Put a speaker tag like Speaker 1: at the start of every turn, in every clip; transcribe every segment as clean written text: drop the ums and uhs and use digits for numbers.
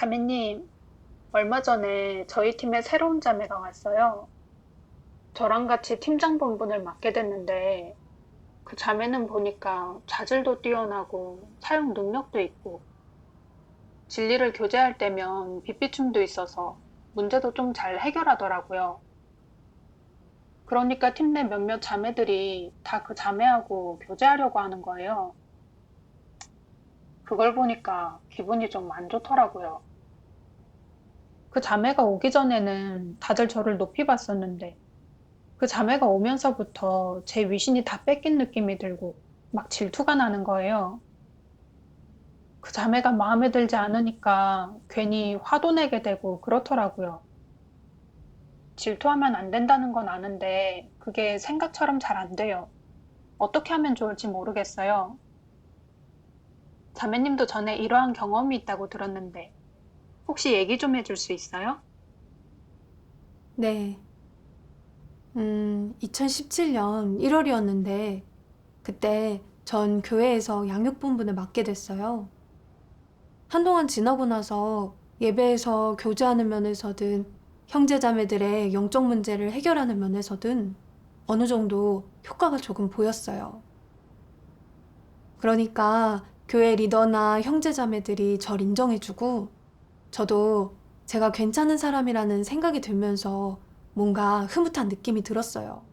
Speaker 1: 자매님, 얼마 전에 저희 팀에 새로운 자매가 왔어요. 저랑 같이 팀장 본분을 맡게 됐는데, 그 자매는 보니까 자질도 뛰어나고 사용 능력도 있고, 진리를 교제할 때면 빅비충도 있어서 문제도 좀 잘 해결하더라고요. 그러니까 팀 내 몇몇 자매들이 다 그 자매하고 교제하려고 하는 거예요. 그걸 보니까 기분이 좀 안 좋더라고요. 그 자매가 오기 전에는 다들 저를 높이 봤었는데, 그 자매가 오면서부터 제 위신이 다 뺏긴 느낌이 들고 막 질투가 나는 거예요. 그 자매가 마음에 들지 않으니까 괜히 화도 내게 되고 그렇더라고요. 질투하면 안 된다는 건 아는데 그게 생각처럼 잘 안 돼요. 어떻게 하면 좋을지 모르겠어요. 자매님도 전에 이러한 경험이 있다고 들었는데 혹시 얘기 좀 해줄 수 있어요?
Speaker 2: 네. 2017년 1월이었는데, 그때 전 교회에서 양육본부를 맡게 됐어요. 한동안 지나고 나서 예배에서 교제하는 면에서든, 형제자매들의 영적 문제를 해결하는 면에서든 어느 정도 효과가 조금 보였어요. 그러니까 교회 리더나 형제자매들이 절 인정해주고, 저도 제가 괜찮은 사람이라는 생각이 들면서 뭔가 흐뭇한 느낌이 들었어요.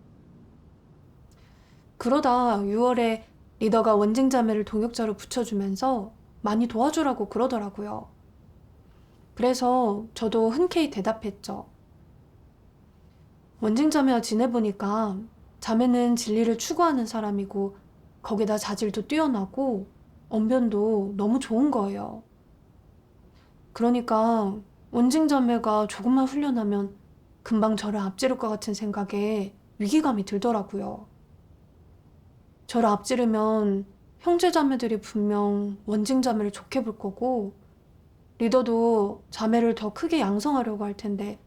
Speaker 2: 그러다 6월에 리더가 원증자매를 동역자로 붙여주면서 많이 도와주라고 그러더라고요. 그래서 저도 흔쾌히 대답했죠. 원증자매와 지내보니까 자매는 진리를 추구하는 사람이고 거기다 자질도 뛰어나고 언변도 너무 좋은 거예요. 그러니까 원증자매가 조금만 훈련하면 금방 저를 앞지를 것 같은 생각에 위기감이 들더라고요. 저를 앞지르면 형제자매들이 분명 원증자매를 좋게 볼 거고 리더도 자매를 더 크게 양성하려고 할 텐데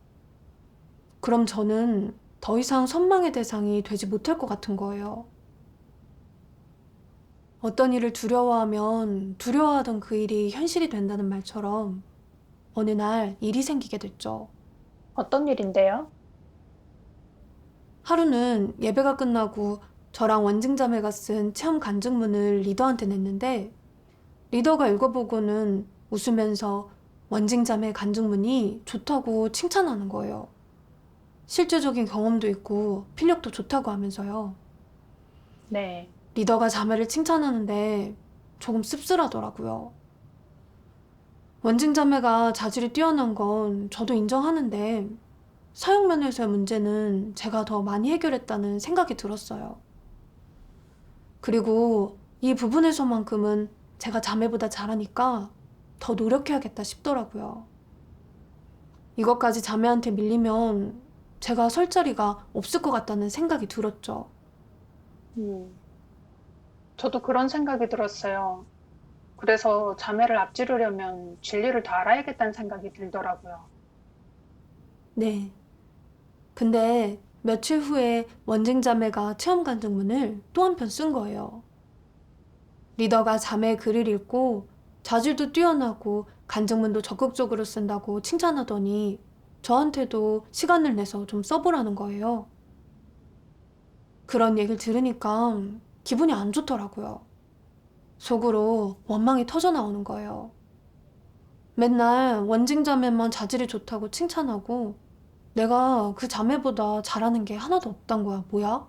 Speaker 2: 그럼 저는 더 이상 선망의 대상이 되지 못할 것 같은 거예요. 어떤 일을 두려워하면 두려워하던 그 일이 현실이 된다는 말처럼 어느 날 일이 생기게 됐죠.
Speaker 1: 어떤 일인데요?
Speaker 2: 하루는 예배가 끝나고 저랑 원증자매가 쓴 체험 간증문을 리더한테 냈는데 리더가 읽어보고는 웃으면서 원증자매 간증문이 좋다고 칭찬하는 거예요. 실제적인 경험도 있고 필력도 좋다고 하면서요.
Speaker 1: 네.
Speaker 2: 리더가 자매를 칭찬하는데 조금 씁쓸하더라고요. 원증자매가 자질이 뛰어난 건 저도 인정하는데 사용 면에서의 문제는 제가 더 많이 해결했다는 생각이 들었어요. 그리고 이 부분에서만큼은 제가 자매보다 잘하니까 더 노력해야겠다 싶더라고요. 이것까지 자매한테 밀리면 제가 설 자리가 없을 것 같다는 생각이 들었죠.
Speaker 1: 음, 저도 그런 생각이 들었어요. 그래서 자매를 앞지르려면 진리를 더 알아야겠다는 생각이 들더라고요.
Speaker 2: 네. 근데 며칠 후에 원증 자매가 체험 간증문을 또 한 편 쓴 거예요. 리더가 자매의 글을 읽고 자질도 뛰어나고 간증문도 적극적으로 쓴다고 칭찬하더니 저한테도 시간을 내서 좀 써보라는 거예요. 그런 얘기를 들으니까 기분이 안 좋더라고요. 속으로 원망이 터져 나오는 거예요. 맨날 원증 자매만 자질이 좋다고 칭찬하고 내가 그 자매보다 잘하는 게 하나도 없단 거야, 뭐야?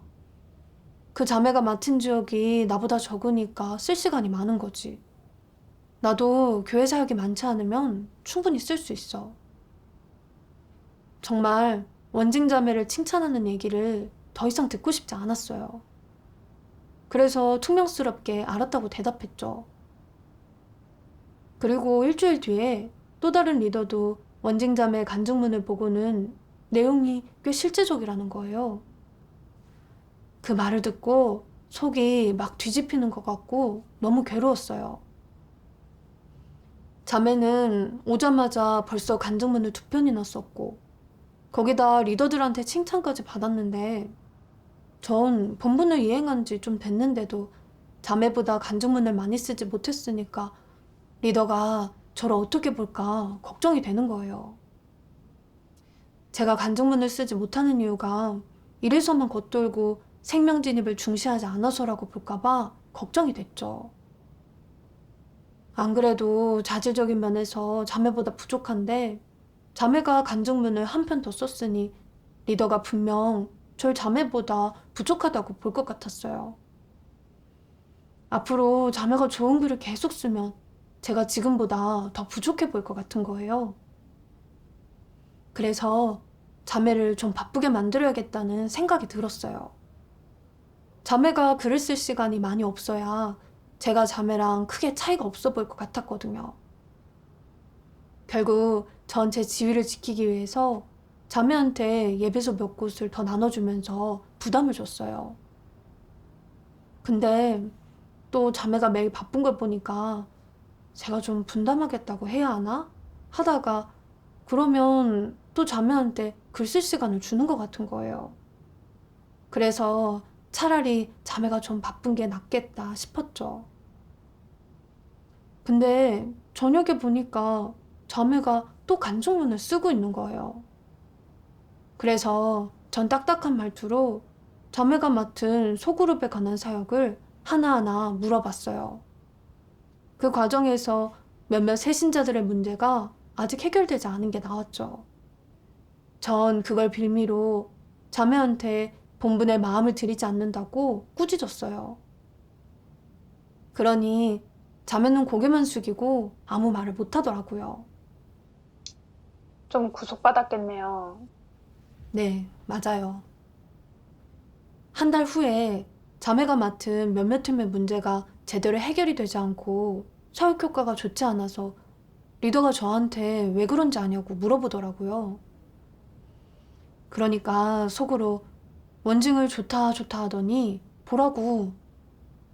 Speaker 2: 그 자매가 맡은 지역이 나보다 적으니까 쓸 시간이 많은 거지. 나도 교회 사역이 많지 않으면 충분히 쓸 수 있어. 정말 원증 자매를 칭찬하는 얘기를 더 이상 듣고 싶지 않았어요. 그래서 퉁명스럽게 알았다고 대답했죠. 그리고 일주일 뒤에 또 다른 리더도 원증 자매 간증문을 보고는 내용이 꽤 실제적이라는 거예요. 그 말을 듣고 속이 막 뒤집히는 것 같고 너무 괴로웠어요. 자매는 오자마자 벌써 간증문을 2편이나 썼고 거기다 리더들한테 칭찬까지 받았는데 전 본문을 이행한 지 좀 됐는데도 자매보다 간증문을 많이 쓰지 못했으니까 리더가 저를 어떻게 볼까 걱정이 되는 거예요. 제가 간증문을 쓰지 못하는 이유가 이래서만 겉돌고 생명 진입을 중시하지 않아서라고 볼까봐 걱정이 됐죠. 안 그래도 자질적인 면에서 자매보다 부족한데 자매가 간증문을 한 편 더 썼으니 리더가 분명 절 자매보다 부족하다고 볼 것 같았어요. 앞으로 자매가 좋은 글을 계속 쓰면 제가 지금보다 더 부족해 보일 것 같은 거예요. 그래서 자매를 좀 바쁘게 만들어야겠다는 생각이 들었어요. 자매가 글을 쓸 시간이 많이 없어야 제가 자매랑 크게 차이가 없어 보일 것 같았거든요. 결국 전 제 지위를 지키기 위해서 자매한테 예배소 몇 곳을 더 나눠주면서 부담을 줬어요. 근데 또 자매가 매일 바쁜 걸 보니까 제가 좀 분담하겠다고 해야 하나? 하다가 그러면 또 자매한테 글 쓸 시간을 주는 것 같은 거예요. 그래서 차라리 자매가 좀 바쁜 게 낫겠다 싶었죠. 근데 저녁에 보니까 자매가 또 간증문을 쓰고 있는 거예요. 그래서 전 딱딱한 말투로 자매가 맡은 소그룹에 관한 사역을 하나하나 물어봤어요. 그 과정에서 몇몇 새신자들의 문제가 아직 해결되지 않은 게 나왔죠. 전 그걸 빌미로 자매한테 본분의 마음을 들이지 않는다고 꾸짖었어요. 그러니 자매는 고개만 숙이고 아무 말을 못 하더라고요.
Speaker 1: 좀 구속받았겠네요.
Speaker 2: 네, 맞아요. 한 달 후에 자매가 맡은 몇몇 팀의 문제가 제대로 해결이 되지 않고 사육 효과가 좋지 않아서 리더가 저한테 왜 그런지 아냐고 물어보더라고요. 그러니까 속으로 원징을 좋다 좋다 하더니 보라고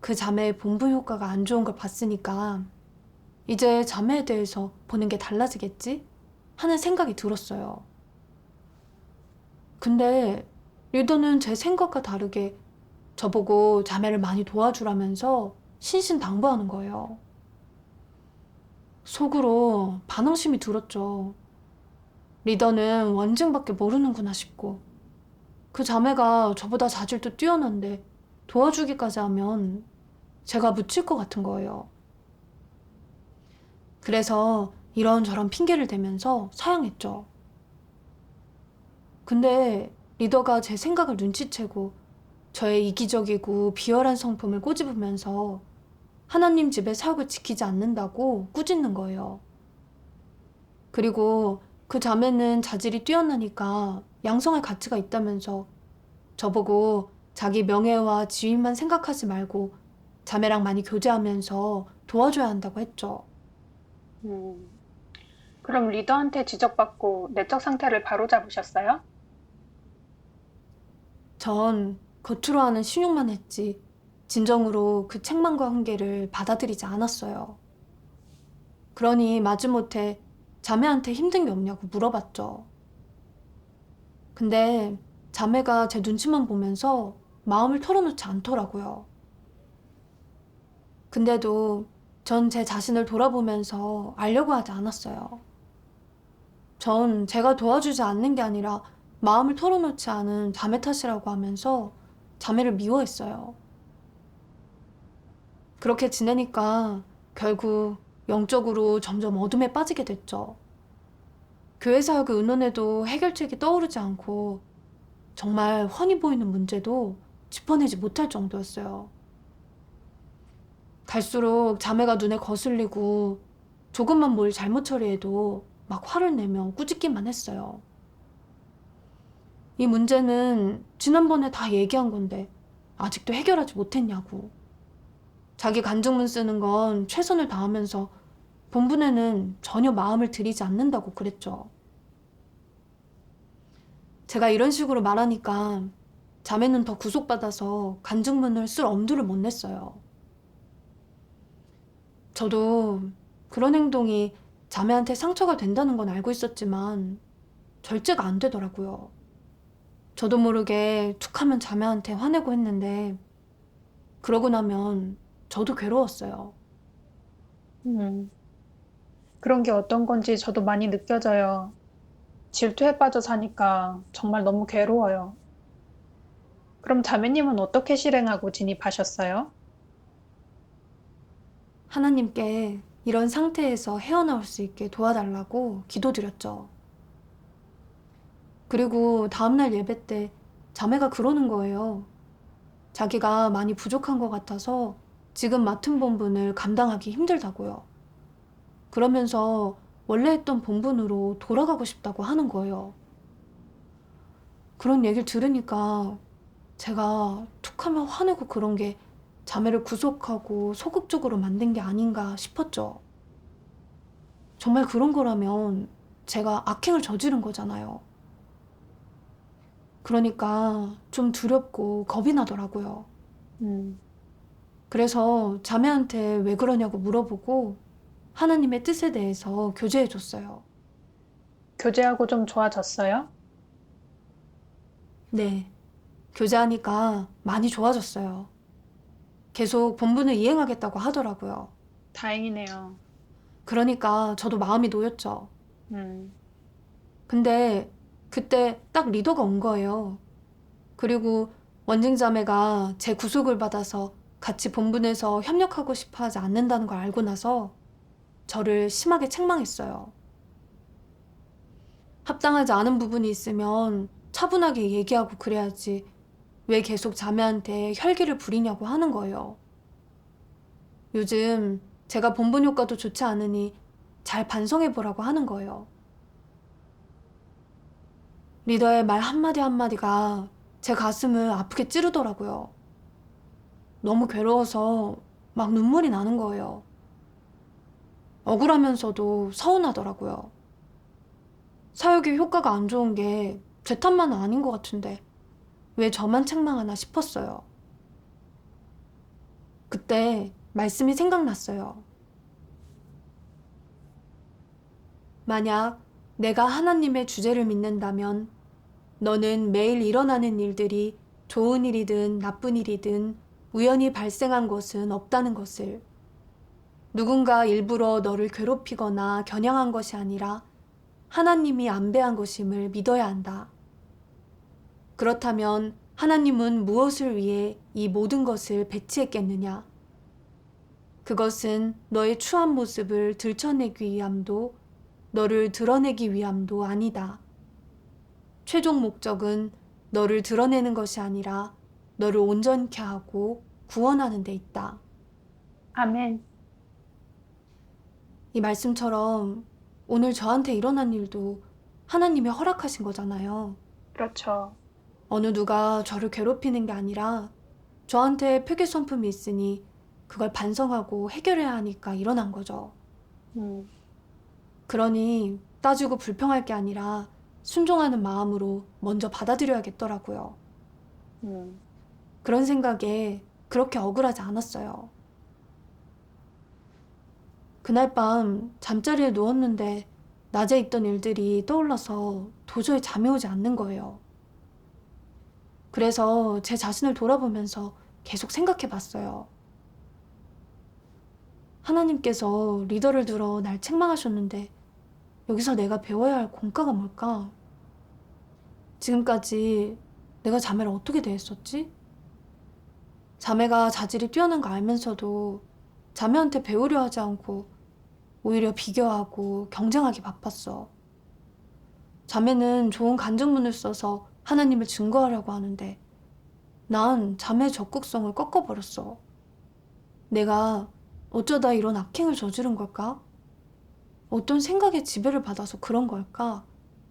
Speaker 2: 그 자매의 본분 효과가 안 좋은 걸 봤으니까 이제 자매에 대해서 보는 게 달라지겠지? 하는 생각이 들었어요. 근데 리더는 제 생각과 다르게 저보고 자매를 많이 도와주라면서 신신당부하는 거예요. 속으로 반항심이 들었죠. 리더는 원증밖에 모르는구나 싶고 그 자매가 저보다 자질도 뛰어난데 도와주기까지 하면 제가 묻힐 것 같은 거예요. 그래서 이런저런 핑계를 대면서 사양했죠. 근데 리더가 제 생각을 눈치채고 저의 이기적이고 비열한 성품을 꼬집으면서 하나님 집의 사역을 지키지 않는다고 꾸짖는 거예요. 그리고 그 자매는 자질이 뛰어나니까 양성할 가치가 있다면서 저보고 자기 명예와 지위만 생각하지 말고 자매랑 많이 교제하면서 도와줘야 한다고 했죠.
Speaker 1: 음, 그럼 리더한테 지적받고 내적 상태를 바로잡으셨어요?
Speaker 2: 전 겉으로 하는 신용만 했지 진정으로 그 책망과 훈계를 받아들이지 않았어요. 그러니 마지못해 자매한테 힘든 게 없냐고 물어봤죠. 근데 자매가 제 눈치만 보면서 마음을 털어놓지 않더라고요. 근데도 전 제 자신을 돌아보면서 알려고 하지 않았어요. 전 제가 도와주지 않는 게 아니라 마음을 털어놓지 않은 자매 탓이라고 하면서 자매를 미워했어요. 그렇게 지내니까 결국 영적으로 점점 어둠에 빠지게 됐죠. 교회 사역을 의논해도 해결책이 떠오르지 않고 정말 훤히 보이는 문제도 짚어내지 못할 정도였어요. 갈수록 자매가 눈에 거슬리고 조금만 뭘 잘못 처리해도 막 화를 내며 꾸짖기만 했어요. 이 문제는 지난번에 다 얘기한 건데 아직도 해결하지 못했냐고. 자기 간증문 쓰는 건 최선을 다하면서 본분에는 전혀 마음을 들이지 않는다고 그랬죠. 제가 이런 식으로 말하니까 자매는 더 구속받아서 간증문을 쓸 엄두를 못 냈어요. 저도 그런 행동이 자매한테 상처가 된다는 건 알고 있었지만 절제가 안 되더라고요. 저도 모르게 툭하면 자매한테 화내고 했는데 그러고 나면 저도 괴로웠어요.
Speaker 1: 음, 그런 게 어떤 건지 저도 많이 느껴져요. 질투에 빠져 사니까 정말 너무 괴로워요. 그럼 자매님은 어떻게 실행하고 진입하셨어요?
Speaker 2: 하나님께 이런 상태에서 헤어나올 수 있게 도와달라고 기도드렸죠. 그리고 다음날 예배 때 자매가 그러는 거예요. 자기가 많이 부족한 것 같아서 지금 맡은 본분을 감당하기 힘들다고요. 그러면서 원래 했던 본분으로 돌아가고 싶다고 하는 거예요. 그런 얘기를 들으니까 제가 툭하면 화내고 그런 게 자매를 구속하고 소극적으로 만든 게 아닌가 싶었죠. 정말 그런 거라면 제가 악행을 저지른 거잖아요. 그러니까 좀 두렵고 겁이 나더라고요.
Speaker 1: 음,
Speaker 2: 그래서 자매한테 왜 그러냐고 물어보고 하나님의 뜻에 대해서 교제해 줬어요.
Speaker 1: 교제하고 좀 좋아졌어요?
Speaker 2: 네, 교제하니까 많이 좋아졌어요. 계속 본분을 이행하겠다고 하더라고요.
Speaker 1: 다행이네요.
Speaker 2: 그러니까 저도 마음이 놓였죠.
Speaker 1: 음,
Speaker 2: 근데 그때 딱 리더가 온 거예요. 그리고 원증자매가 제 구속을 받아서 같이 본분에서 협력하고 싶어 하지 않는다는 걸 알고 나서 저를 심하게 책망했어요. 합당하지 않은 부분이 있으면 차분하게 얘기하고 그래야지 왜 계속 자매한테 혈기를 부리냐고 하는 거예요. 요즘 제가 본분 효과도 좋지 않으니 잘 반성해보라고 하는 거예요. 리더의 말 한마디 한마디가 제 가슴을 아프게 찌르더라고요. 너무 괴로워서 막 눈물이 나는 거예요. 억울하면서도 서운하더라고요. 사역의 효과가 안 좋은 게 제 탓만은 아닌 것 같은데 왜 저만 책망하나 싶었어요. 그때 말씀이 생각났어요. 만약 내가 하나님의 주제를 믿는다면 너는 매일 일어나는 일들이 좋은 일이든 나쁜 일이든 우연히 발생한 것은 없다는 것을, 누군가 일부러 너를 괴롭히거나 겨냥한 것이 아니라 하나님이 안배한 것임을 믿어야 한다. 그렇다면 하나님은 무엇을 위해 이 모든 것을 배치했겠느냐? 그것은 너의 추한 모습을 들춰내기 위함도 너를 드러내기 위함도 아니다. 최종 목적은 너를 드러내는 것이 아니라 너를 온전케 하고 구원하는 데 있다.
Speaker 1: 아멘.
Speaker 2: 이 말씀처럼 오늘 저한테 일어난 일도 하나님이 허락하신 거잖아요.
Speaker 1: 그렇죠.
Speaker 2: 어느 누가 저를 괴롭히는 게 아니라 저한테 표기 성품이 있으니 그걸 반성하고 해결해야 하니까 일어난 거죠.
Speaker 1: 음,
Speaker 2: 그러니 따지고 불평할 게 아니라 순종하는 마음으로 먼저 받아들여야겠더라고요.
Speaker 1: 음,
Speaker 2: 그런 생각에 그렇게 억울하지 않았어요. 그날 밤 잠자리에 누웠는데 낮에 있던 일들이 떠올라서 도저히 잠이 오지 않는 거예요. 그래서 제 자신을 돌아보면서 계속 생각해 봤어요. 하나님께서 리더를 들어 날 책망하셨는데 여기서 내가 배워야 할 공과가 뭘까? 지금까지 내가 자매를 어떻게 대했었지? 자매가 자질이 뛰어난 거 알면서도 자매한테 배우려 하지 않고 오히려 비교하고 경쟁하기 바빴어. 자매는 좋은 간증문을 써서 하나님을 증거하려고 하는데 난 자매의 적극성을 꺾어버렸어. 내가 어쩌다 이런 악행을 저지른 걸까? 어떤 생각에 지배를 받아서 그런 걸까?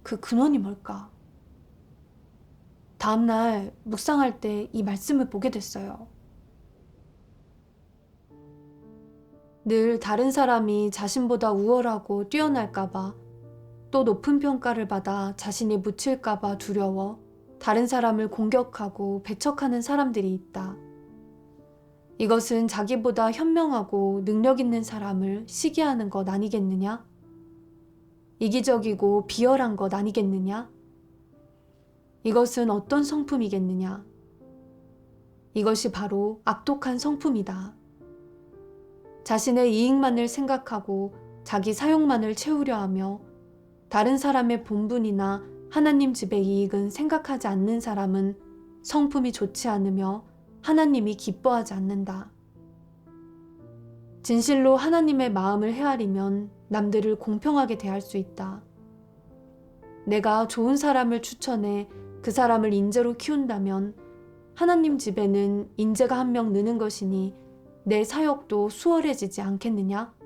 Speaker 2: 그 근원이 뭘까? 다음날 묵상할 때 이 말씀을 보게 됐어요. 늘 다른 사람이 자신보다 우월하고 뛰어날까봐 또 높은 평가를 받아 자신이 묻힐까봐 두려워 다른 사람을 공격하고 배척하는 사람들이 있다. 이것은 자기보다 현명하고 능력 있는 사람을 시기하는 것 아니겠느냐? 이기적이고 비열한 것 아니겠느냐? 이것은 어떤 성품이겠느냐? 이것이 바로 악독한 성품이다. 자신의 이익만을 생각하고 자기 사욕만을 채우려 하며 다른 사람의 본분이나 하나님 집의 이익은 생각하지 않는 사람은 성품이 좋지 않으며 하나님이 기뻐하지 않는다. 진실로 하나님의 마음을 헤아리면 남들을 공평하게 대할 수 있다. 내가 좋은 사람을 추천해 그 사람을 인재로 키운다면 하나님 집에는 인재가 한 명 느는 것이니 내 사역도 수월해지지 않겠느냐?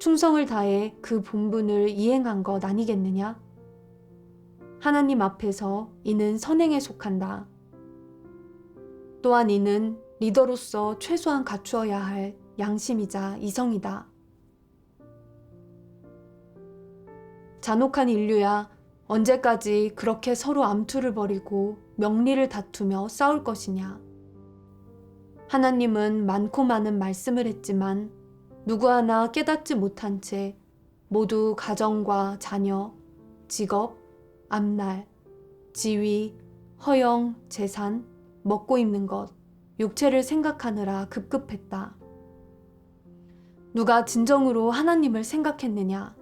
Speaker 2: 충성을 다해 그 본분을 이행한 것 아니겠느냐? 하나님 앞에서 이는 선행에 속한다. 또한 이는 리더로서 최소한 갖추어야 할 양심이자 이성이다. 잔혹한 인류야, 언제까지 그렇게 서로 암투를 벌이고 명리를 다투며 싸울 것이냐? 하나님은 많고 많은 말씀을 했지만 누구 하나 깨닫지 못한 채 모두 가정과 자녀, 직업, 앞날, 지위, 허영, 재산, 먹고 입는 것, 육체를 생각하느라 급급했다. 누가 진정으로 하나님을 생각했느냐?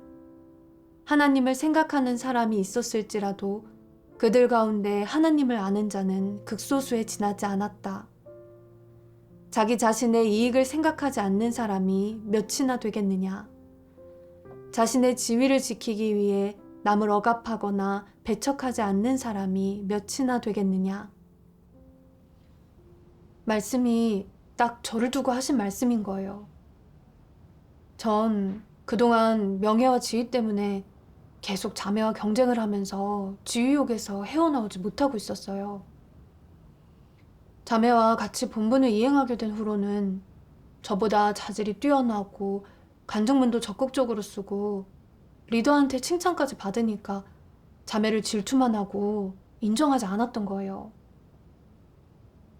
Speaker 2: 하나님을 생각하는 사람이 있었을지라도 그들 가운데 하나님을 아는 자는 극소수에 지나지 않았다. 자기 자신의 이익을 생각하지 않는 사람이 몇이나 되겠느냐? 자신의 지위를 지키기 위해 남을 억압하거나 배척하지 않는 사람이 몇이나 되겠느냐? 말씀이 딱 저를 두고 하신 말씀인 거예요. 전 그동안 명예와 지위 때문에 계속 자매와 경쟁을 하면서 지위욕에서 헤어나오지 못하고 있었어요. 자매와 같이 본분을 이행하게 된 후로는 저보다 자질이 뛰어나고 간증문도 적극적으로 쓰고 리더한테 칭찬까지 받으니까 자매를 질투만 하고 인정하지 않았던 거예요.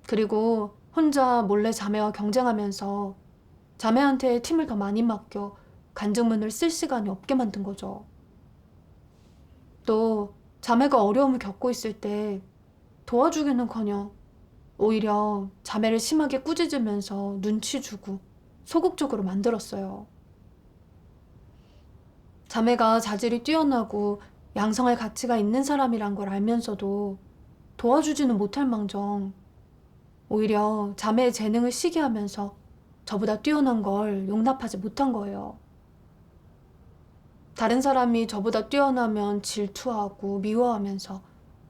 Speaker 2: 그리고 혼자 몰래 자매와 경쟁하면서 자매한테 팀을 더 많이 맡겨 간증문을 쓸 시간이 없게 만든 거죠. 또 자매가 어려움을 겪고 있을 때 도와주기는커녕 오히려 자매를 심하게 꾸짖으면서 눈치 주고 소극적으로 만들었어요. 자매가 자질이 뛰어나고 양성할 가치가 있는 사람이란 걸 알면서도 도와주지는 못할 망정 오히려 자매의 재능을 시기하면서 저보다 뛰어난 걸 용납하지 못한 거예요. 다른 사람이 저보다 뛰어나면 질투하고 미워하면서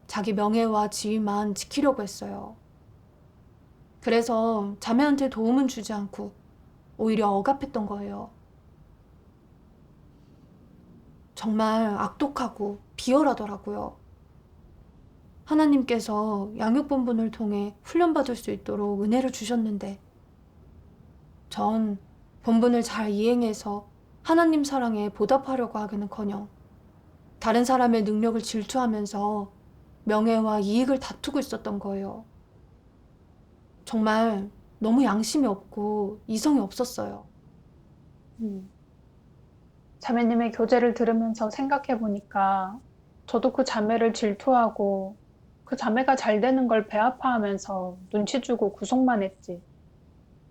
Speaker 2: 자기 명예와 지위만 지키려고 했어요. 그래서 자매한테 도움은 주지 않고 오히려 억압했던 거예요. 정말 악독하고 비열하더라고요. 하나님께서 양육본분을 통해 훈련받을 수 있도록 은혜를 주셨는데 전 본분을 잘 이행해서 하나님 사랑에 보답하려고 하기는커녕 다른 사람의 능력을 질투하면서 명예와 이익을 다투고 있었던 거예요. 정말 너무 양심이 없고 이성이 없었어요.
Speaker 1: 자매님의 교제를 들으면서 생각해보니까 저도 그 자매를 질투하고 그 자매가 잘 되는 걸 배아파하면서 눈치 주고 구속만 했지.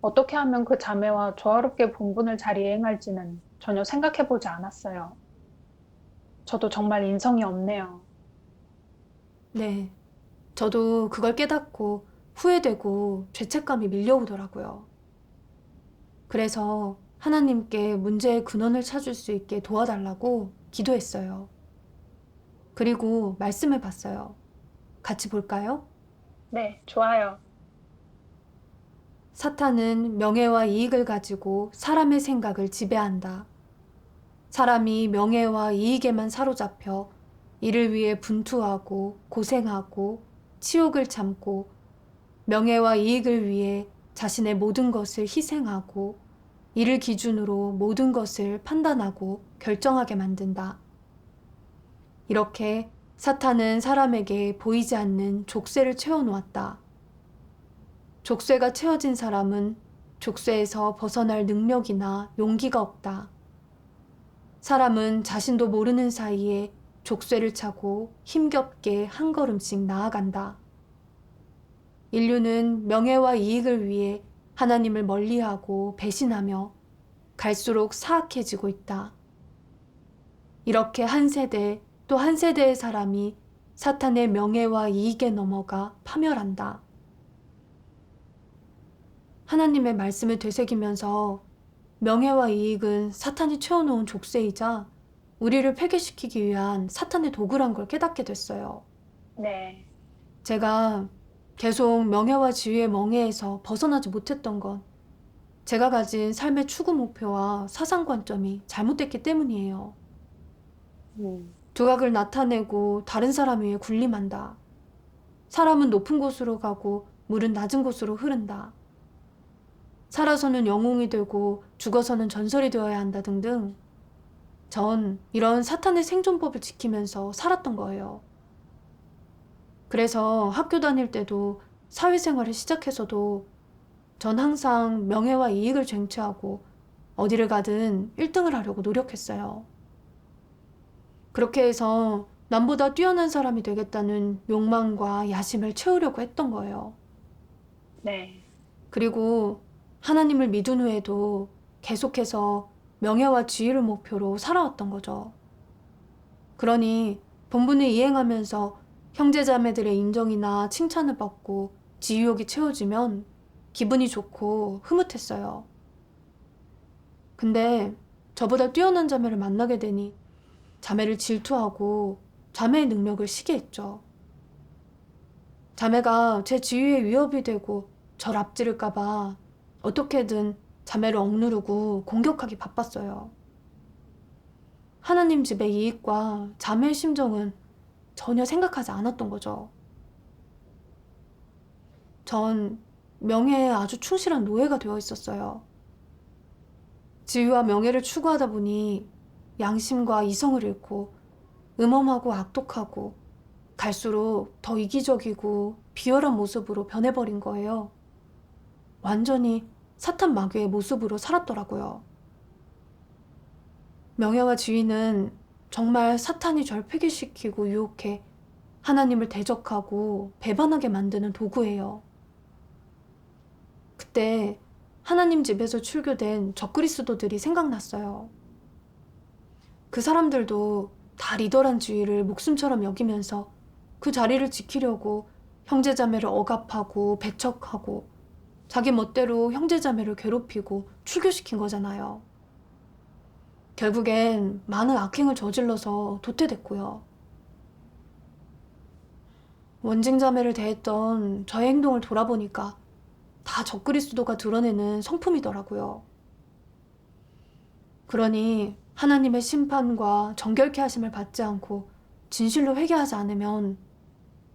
Speaker 1: 어떻게 하면 그 자매와 조화롭게 본분을 잘 이행할지는 전혀 생각해보지 않았어요. 저도 정말 인성이 없네요.
Speaker 2: 네, 저도 그걸 깨닫고 후회되고 죄책감이 밀려오더라고요. 그래서 하나님께 문제의 근원을 찾을 수 있게 도와달라고 기도했어요. 그리고 말씀을 봤어요. 같이 볼까요?
Speaker 1: 네, 좋아요.
Speaker 2: 사탄은 명예와 이익을 가지고 사람의 생각을 지배한다. 사람이 명예와 이익에만 사로잡혀 이를 위해 분투하고 고생하고 치욕을 참고 명예와 이익을 위해 자신의 모든 것을 희생하고 이를 기준으로 모든 것을 판단하고 결정하게 만든다. 이렇게 사탄은 사람에게 보이지 않는 족쇄를 채워놓았다. 족쇄가 채워진 사람은 족쇄에서 벗어날 능력이나 용기가 없다. 사람은 자신도 모르는 사이에 족쇄를 차고 힘겹게 한 걸음씩 나아간다. 인류는 명예와 이익을 위해 하나님을 멀리하고 배신하며 갈수록 사악해지고 있다. 이렇게 한 세대 또 한 세대의 사람이 사탄의 명예와 이익에 넘어가 파멸한다. 하나님의 말씀을 되새기면서 명예와 이익은 사탄이 채워놓은 족쇄이자 우리를 폐괴시키기 위한 사탄의 도구란 걸 깨닫게 됐어요.
Speaker 1: 네.
Speaker 2: 제가 계속 명예와 지위의 멍에에서 벗어나지 못했던 건 제가 가진 삶의 추구 목표와 사상 관점이 잘못됐기 때문이에요. 두각을 나타내고 다른 사람 위에 군림한다. 사람은 높은 곳으로 가고 물은 낮은 곳으로 흐른다. 살아서는 영웅이 되고 죽어서는 전설이 되어야 한다 등등. 전 이런 사탄의 생존법을 지키면서 살았던 거예요. 그래서 학교 다닐 때도 사회생활을 시작해서도 전 항상 명예와 이익을 쟁취하고 어디를 가든 1등을 하려고 노력했어요. 그렇게 해서 남보다 뛰어난 사람이 되겠다는 욕망과 야심을 채우려고 했던 거예요.
Speaker 1: 네.
Speaker 2: 그리고 하나님을 믿은 후에도 계속해서 명예와 지위를 목표로 살아왔던 거죠. 그러니 본분을 이행하면서 형제자매들의 인정이나 칭찬을 받고 지유욕이 채워지면 기분이 좋고 흐뭇했어요. 근데 저보다 뛰어난 자매를 만나게 되니 자매를 질투하고 자매의 능력을 시기했죠. 자매가 제 지위에 위협이 되고 절 앞지를까봐 어떻게든 자매를 억누르고 공격하기 바빴어요. 하나님 집의 이익과 자매의 심정은 전혀 생각하지 않았던 거죠. 전 명예에 아주 충실한 노예가 되어 있었어요. 지위와 명예를 추구하다 보니 양심과 이성을 잃고 음험하고 악독하고 갈수록 더 이기적이고 비열한 모습으로 변해버린 거예요. 완전히 사탄 마귀의 모습으로 살았더라고요. 명예와 지위는 정말 사탄이 절 폐기시키고 유혹해 하나님을 대적하고 배반하게 만드는 도구예요. 그때 하나님 집에서 출교된 적그리스도들이 생각났어요. 그 사람들도 다 리더란 지위를 목숨처럼 여기면서 그 자리를 지키려고 형제자매를 억압하고 배척하고 자기 멋대로 형제자매를 괴롭히고 출교시킨 거잖아요. 결국엔 많은 악행을 저질러서 도태됐고요. 원징자매를 대했던 저의 행동을 돌아보니까 다 적그리스도가 드러내는 성품이더라고요. 그러니 하나님의 심판과 정결케 하심을 받지 않고 진실로 회개하지 않으면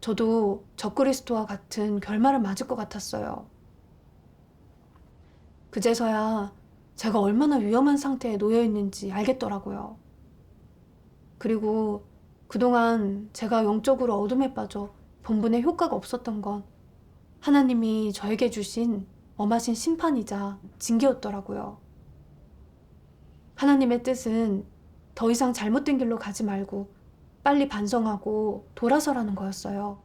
Speaker 2: 저도 적그리스도와 같은 결말을 맞을 것 같았어요. 그제서야 제가 얼마나 위험한 상태에 놓여 있는지 알겠더라고요. 그리고 그동안 제가 영적으로 어둠에 빠져 본분에 효과가 없었던 건 하나님이 저에게 주신 엄하신 심판이자 징계였더라고요. 하나님의 뜻은 더 이상 잘못된 길로 가지 말고 빨리 반성하고 돌아서라는 거였어요.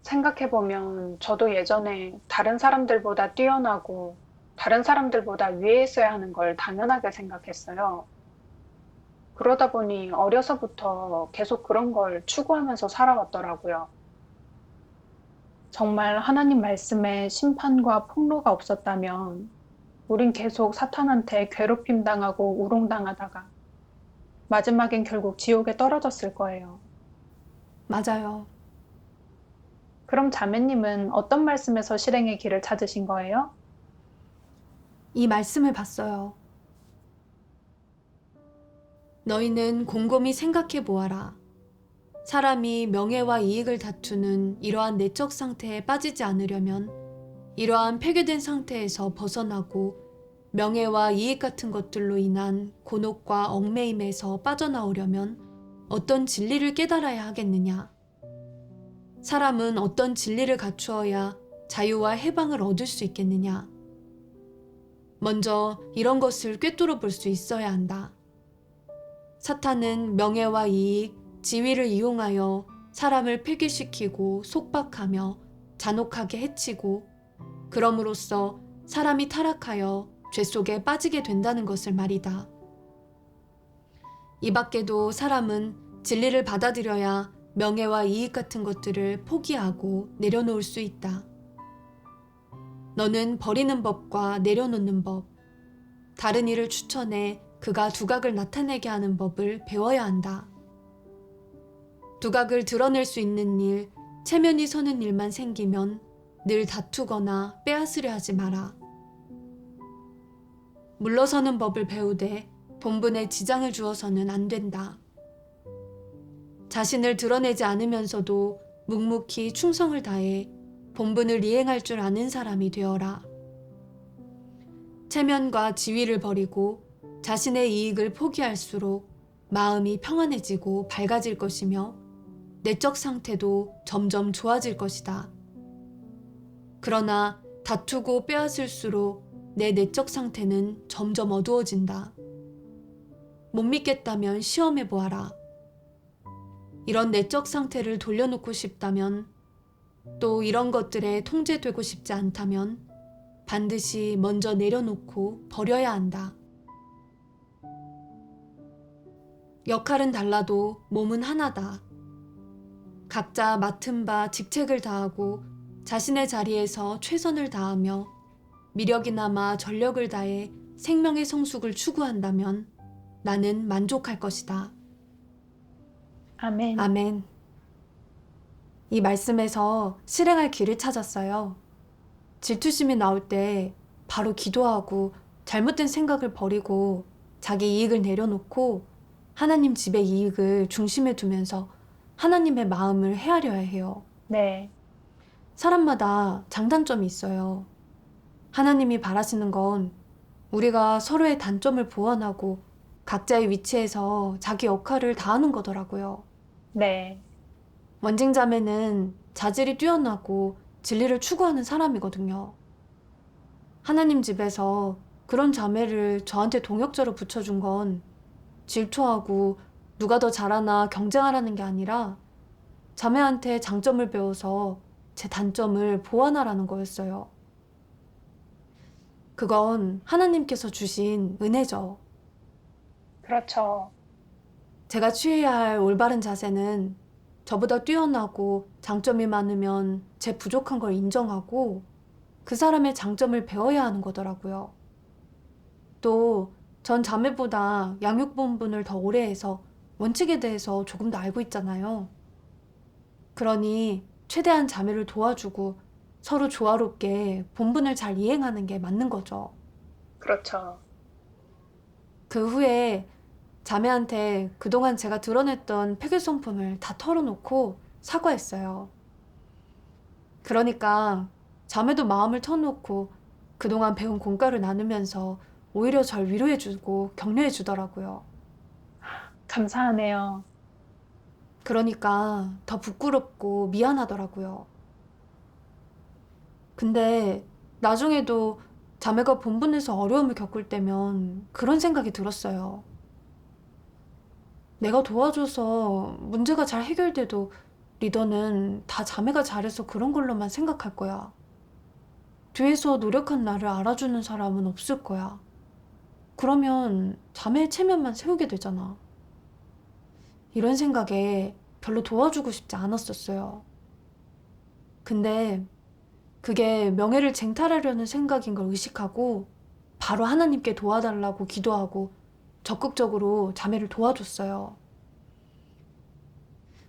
Speaker 1: 생각해보면 저도 예전에 다른 사람들보다 뛰어나고 다른 사람들보다 위에 있어야 하는 걸 당연하게 생각했어요. 그러다 보니 어려서부터 계속 그런 걸 추구하면서 살아왔더라고요. 정말 하나님 말씀에 심판과 폭로가 없었다면 우린 계속 사탄한테 괴롭힘 당하고 우롱당하다가 마지막엔 결국 지옥에 떨어졌을 거예요.
Speaker 2: 맞아요.
Speaker 1: 그럼 자매님은 어떤 말씀에서 실행의 길을 찾으신 거예요?
Speaker 2: 이 말씀을 봤어요. 너희는 곰곰이 생각해 보아라. 사람이 명예와 이익을 다투는 이러한 내적 상태에 빠지지 않으려면 이러한 폐괴된 상태에서 벗어나고 명예와 이익 같은 것들로 인한 곤혹과 얽매임에서 빠져나오려면 어떤 진리를 깨달아야 하겠느냐? 사람은 어떤 진리를 갖추어야 자유와 해방을 얻을 수 있겠느냐? 먼저 이런 것을 꿰뚫어 볼 수 있어야 한다. 사탄은 명예와 이익, 지위를 이용하여 사람을 폐기시키고 속박하며 잔혹하게 해치고 그럼으로써 사람이 타락하여 죄 속에 빠지게 된다는 것을 말이다. 이 밖에도 사람은 진리를 받아들여야 명예와 이익 같은 것들을 포기하고 내려놓을 수 있다. 너는 버리는 법과 내려놓는 법, 다른 일을 추천해 그가 두각을 나타내게 하는 법을 배워야 한다. 두각을 드러낼 수 있는 일, 체면이 서는 일만 생기면 늘 다투거나 빼앗으려 하지 마라. 물러서는 법을 배우되 본분에 지장을 주어서는 안 된다. 자신을 드러내지 않으면서도 묵묵히 충성을 다해 본분을 이행할 줄 아는 사람이 되어라. 체면과 지위를 버리고 자신의 이익을 포기할수록 마음이 평안해지고 밝아질 것이며 내적 상태도 점점 좋아질 것이다. 그러나 다투고 빼앗을수록 내 내적 상태는 점점 어두워진다. 못 믿겠다면 시험해 보아라. 이런 내적 상태를 돌려놓고 싶다면, 또 이런 것들에 통제되고 싶지 않다면 반드시 먼저 내려놓고 버려야 한다. 역할은 달라도 몸은 하나다. 각자 맡은 바 직책을 다하고 자신의 자리에서 최선을 다하며 미력이나마 전력을 다해 생명의 성숙을 추구한다면 나는 만족할 것이다.
Speaker 1: 아멘.
Speaker 2: 아멘. 이 말씀에서 실행할 길을 찾았어요. 질투심이 나올 때 바로 기도하고 잘못된 생각을 버리고 자기 이익을 내려놓고 하나님 집의 이익을 중심에 두면서 하나님의 마음을 헤아려야 해요.
Speaker 1: 네.
Speaker 2: 사람마다 장단점이 있어요. 하나님이 바라시는 건 우리가 서로의 단점을 보완하고 각자의 위치에서 자기 역할을 다하는 거더라고요.
Speaker 1: 네.
Speaker 2: 원징자매는 자질이 뛰어나고 진리를 추구하는 사람이거든요. 하나님 집에서 그런 자매를 저한테 동역자로 붙여준 건 질투하고 누가 더 잘하나 경쟁하라는 게 아니라 자매한테 장점을 배워서 제 단점을 보완하라는 거였어요. 그건 하나님께서 주신 은혜죠.
Speaker 1: 그렇죠.
Speaker 2: 제가 취해야 할 올바른 자세는 저보다 뛰어나고 장점이 많으면 제 부족한 걸 인정하고 그 사람의 장점을 배워야 하는 거더라고요. 또 전 자매보다 양육본분을 더 오래 해서 원칙에 대해서 조금 더 알고 있잖아요. 그러니 최대한 자매를 도와주고 서로 조화롭게 본분을 잘 이행하는 게 맞는 거죠.
Speaker 1: 그렇죠.
Speaker 2: 그 후에 자매한테 그동안 제가 드러냈던 폐쇄성품을 다 털어놓고 사과했어요. 그러니까 자매도 마음을 터놓고 그동안 배운 공과를 나누면서 오히려 절 위로해주고 격려해주더라고요.
Speaker 1: 감사하네요.
Speaker 2: 그러니까 더 부끄럽고 미안하더라고요. 근데 나중에도 자매가 본분에서 어려움을 겪을 때면 그런 생각이 들었어요. 내가 도와줘서 문제가 잘 해결돼도 리더는 다 자매가 잘해서 그런 걸로만 생각할 거야. 뒤에서 노력한 나를 알아주는 사람은 없을 거야. 그러면 자매의 체면만 세우게 되잖아. 이런 생각에 별로 도와주고 싶지 않았었어요. 근데 그게 명예를 쟁탈하려는 생각인 걸 의식하고 바로 하나님께 도와달라고 기도하고 적극적으로 자매를 도와줬어요.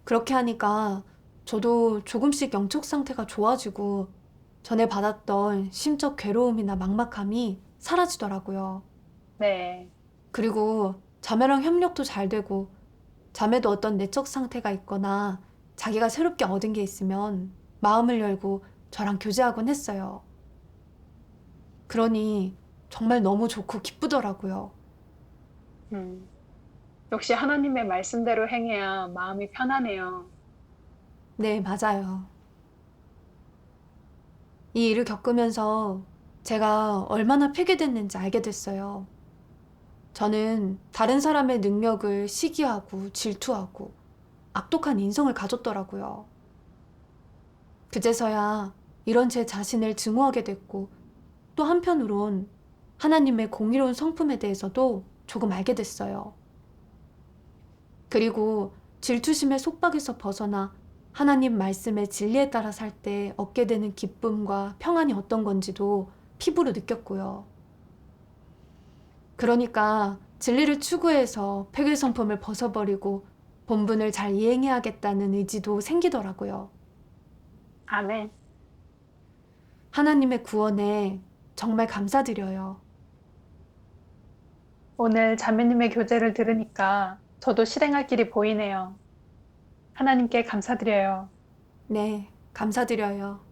Speaker 2: 그렇게 하니까 저도 조금씩 영적 상태가 좋아지고 전에 받았던 심적 괴로움이나 막막함이 사라지더라고요.
Speaker 1: 네.
Speaker 2: 그리고 자매랑 협력도 잘 되고 자매도 어떤 내적 상태가 있거나 자기가 새롭게 얻은 게 있으면 마음을 열고 저랑 교제하곤 했어요. 그러니 정말 너무 좋고 기쁘더라고요.
Speaker 1: 역시 하나님의 말씀대로 행해야 마음이 편하네요.
Speaker 2: 네, 맞아요. 이 일을 겪으면서 제가 얼마나 폐괴됐는지 알게 됐어요. 저는 다른 사람의 능력을 시기하고 질투하고 악독한 인성을 가졌더라고요. 그제서야 이런 제 자신을 증오하게 됐고 또 한편으론 하나님의 공의로운 성품에 대해서도 조금 알게 됐어요. 그리고 질투심의 속박에서 벗어나 하나님 말씀의 진리에 따라 살 때 얻게 되는 기쁨과 평안이 어떤 건지도 피부로 느꼈고요. 그러니까 진리를 추구해서 폐괴 성품을 벗어버리고 본분을 잘 이행해야겠다는 의지도 생기더라고요.
Speaker 1: 아멘.
Speaker 2: 하나님의 구원에 정말 감사드려요.
Speaker 1: 오늘 자매님의 교제를 들으니까 저도 실행할 길이 보이네요. 하나님께 감사드려요.
Speaker 2: 네, 감사드려요.